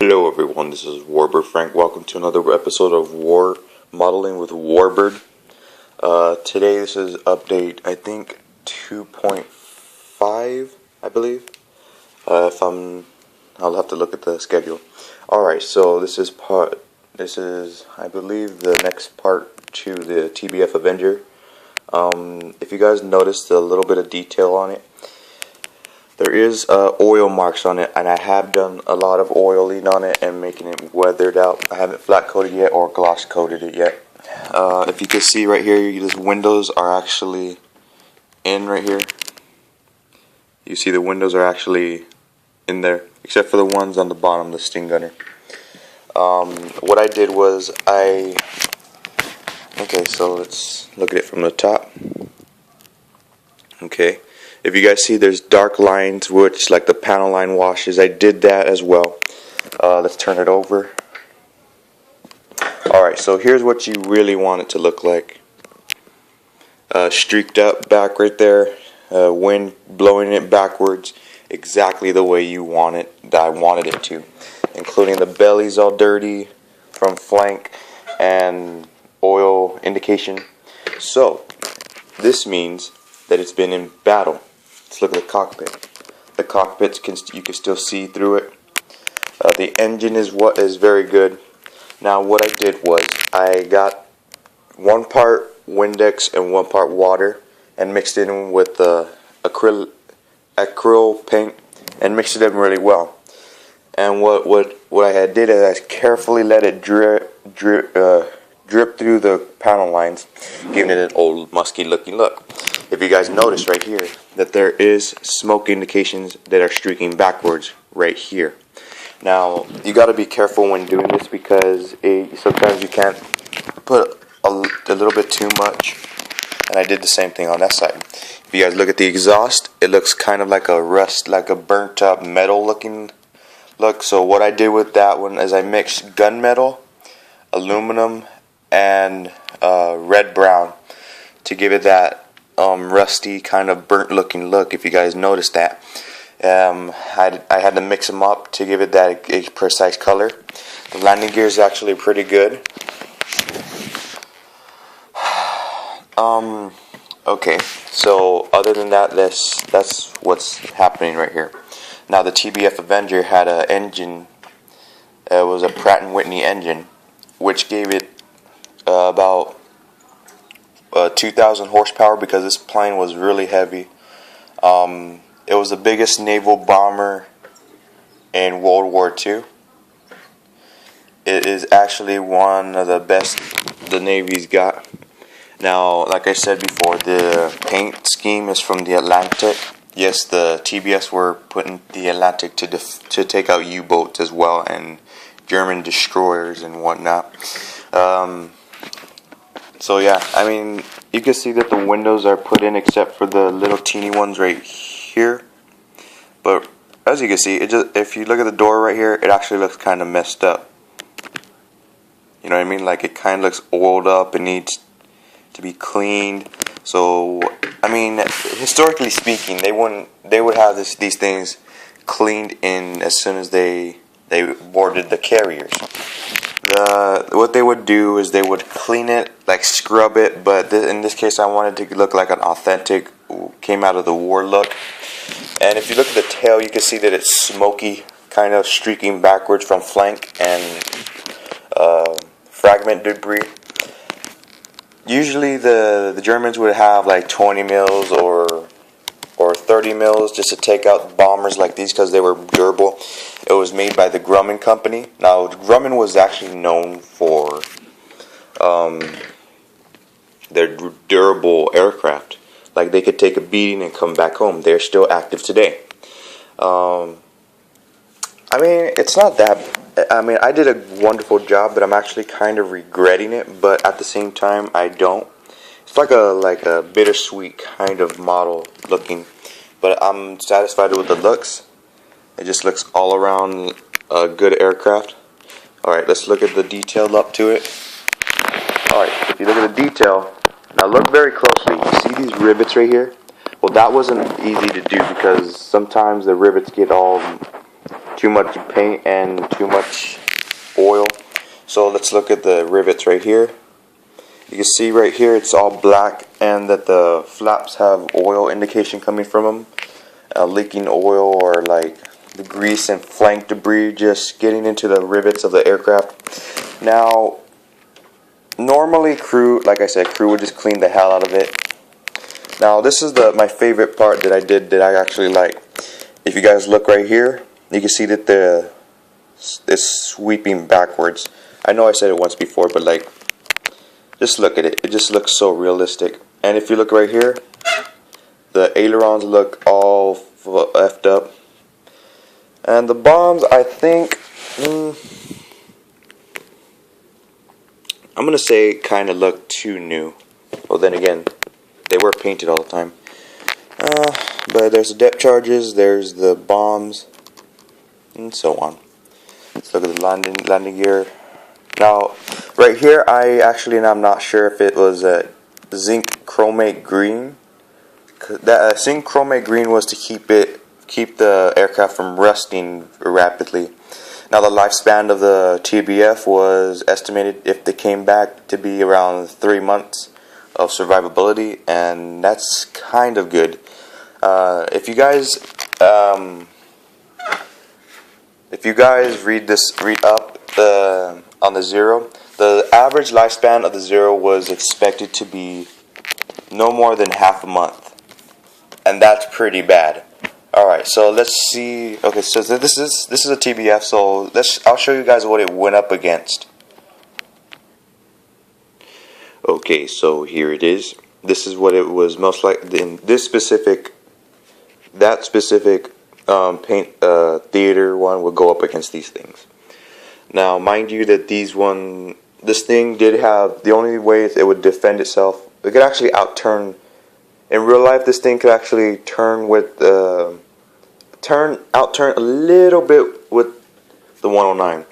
Hello everyone, this is Warbird Frank. Welcome to another episode of War Modeling with Warbird. Today this is update, I think, 2.5, I believe. I'll have to look at the schedule. Alright, so this is, I believe, the next part to the TBF Avenger. If you guys noticed a little bit of detail on it, there is oil marks on it, and I have done a lot of oiling on it and making it weathered out. I haven't flat coated yet or gloss coated it yet. If you can see right here, these windows are actually in right here. You see the windows are actually in there, except for the ones on the bottom, the sting gunner. What I did was okay, so let's look at it from the top. Okay. If you guys see, there's dark lines, which like the panel line washes. I did that as well. Let's turn it over. Alright, so here's what you really want it to look like. Streaked up back right there. Wind blowing it backwards. Exactly the way you want it, that I wanted it to. Including the bellies all dirty from flank and oil indication. So, this means that it's been in battle. Let's look at the cockpit. The cockpit, you can still see through it. The engine is very good. Now what I did was I got 1 part Windex and 1 part water and mixed it in with acryl paint and mixed it in really well. And what I did is I carefully let it drip through the panel lines, giving it an old musky looking look. If you guys notice right here that there is smoke indications that are streaking backwards right here. Now you got to be careful when doing this because sometimes you can't put a little bit too much, and I did the same thing on that side. If you guys look at the exhaust, it looks kind of like a burnt up metal looking look. So what I did with that one is I mixed gunmetal, aluminum, and red brown to give it that rusty kind of burnt looking look. If you guys noticed that, I had to mix them up to give it that precise color. The landing gear is actually pretty good. Okay, so other than that, that's what's happening right here. Now the TBF Avenger had an engine. It was a Pratt & Whitney engine, which gave it about 2,000 horsepower because this plane was really heavy. It was the biggest naval bomber in World War II. It is actually one of the best the Navy's got. Now, like I said before, the paint scheme is from the Atlantic. Yes, the TBS were put in the Atlantic to take out U-boats as well and German destroyers and whatnot. So yeah, I mean, you can see that the windows are put in except for the little teeny ones right here. But as you can see, if you look at the door right here, it actually looks kind of messed up. You know what I mean? Like it kind of looks oiled up and needs to be cleaned. So I mean, historically speaking, they would have these things cleaned in as soon as they boarded the carriers. What they would do is they would clean it, like scrub it, but in this case I wanted to look like an authentic, came out of the war look. And if you look at the tail, you can see that it's smoky, kind of streaking backwards from flank and fragment debris. Usually the Germans would have like 20 mils or 30 mils just to take out bombers like these because they were durable. It was made by the Grumman company. Now Grumman was actually known for their durable aircraft. Like they could take a beating and come back home. They're still active today. I mean, it's not that. I mean, I did a wonderful job, but I'm actually kind of regretting it. But at the same time, I don't. It's like a bittersweet kind of model looking. But I'm satisfied with the looks. It just looks all around a good aircraft. Alright, let's look at the detail up to it. Alright, if you look at the detail, now look very closely. You see these rivets right here? Well, that wasn't easy to do because sometimes the rivets get all too much paint and too much oil. So let's look at the rivets right here. You can see right here it's all black, and that the flaps have oil indication coming from them, leaking oil or like the grease and flank debris just getting into the rivets of the aircraft. Now, normally crew, like I said, crew would just clean the hell out of it. Now this is my favorite part that I did that I actually like. If you guys look right here, you can see that it's sweeping backwards. I know I said it once before, but like, just look at it. It just looks so realistic. And if you look right here, the ailerons look all effed up. And the bombs, I think, I'm going to say kind of look too new. Well, then again, they were painted all the time. But there's the depth charges, there's the bombs, and so on. Let's look at the landing gear. Now, right here, I'm not sure if it was a zinc chromate green. That zinc chromate green was to keep the aircraft from rusting rapidly. Now, the lifespan of the TBF was estimated, if they came back, to be around 3 months of survivability, and that's kind of good. If you guys read up on the Zero, the average lifespan of the Zero was expected to be no more than half a month, and that's pretty bad. All right, so let's see. Okay, so this is a TBF. So I'll show you guys what it went up against. Okay, so here it is. This is what it was most like in that specific paint theater one would go up against these things. Now, mind you that this thing did have, the only way it would defend itself, it could actually outturn. In real life, this thing could actually outturn a little bit with the 109.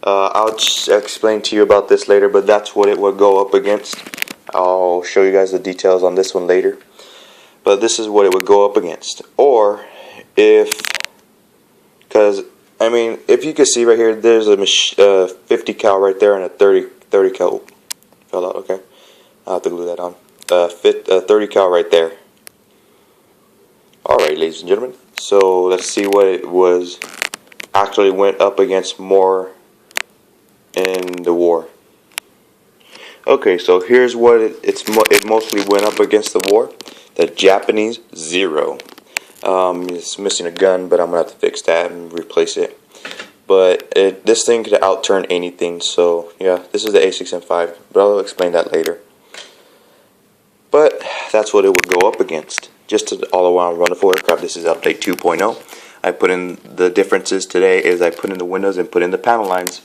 I'll just explain to you about this later, but that's what it would go up against. I'll show you guys the details on this one later. But this is what it would go up against. Or because I mean, if you can see right here, there's a 50 cal right there and a 30 cal. Fell out. Okay, I'll have to glue that on. 30 cal right there. All right, ladies and gentlemen. So let's see what it was actually went up against more in the war. Okay, so here's what it mostly went up against the war. The Japanese Zero. It's missing a gun, but I'm gonna have to fix that and replace it. But this thing could outturn anything. So yeah, this is the A6M5, but I'll explain that later. But that's what it would go up against. Just an all-around wonderful aircraft. This is update 2.0. I put in the differences today is I put in the windows and put in the panel lines.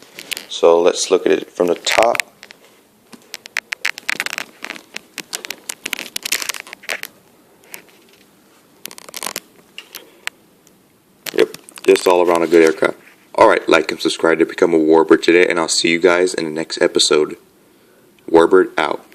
So let's look at it from the top. Yep, just all around a good aircraft. Alright, like and subscribe to become a Warbird today, and I'll see you guys in the next episode. Warbird out.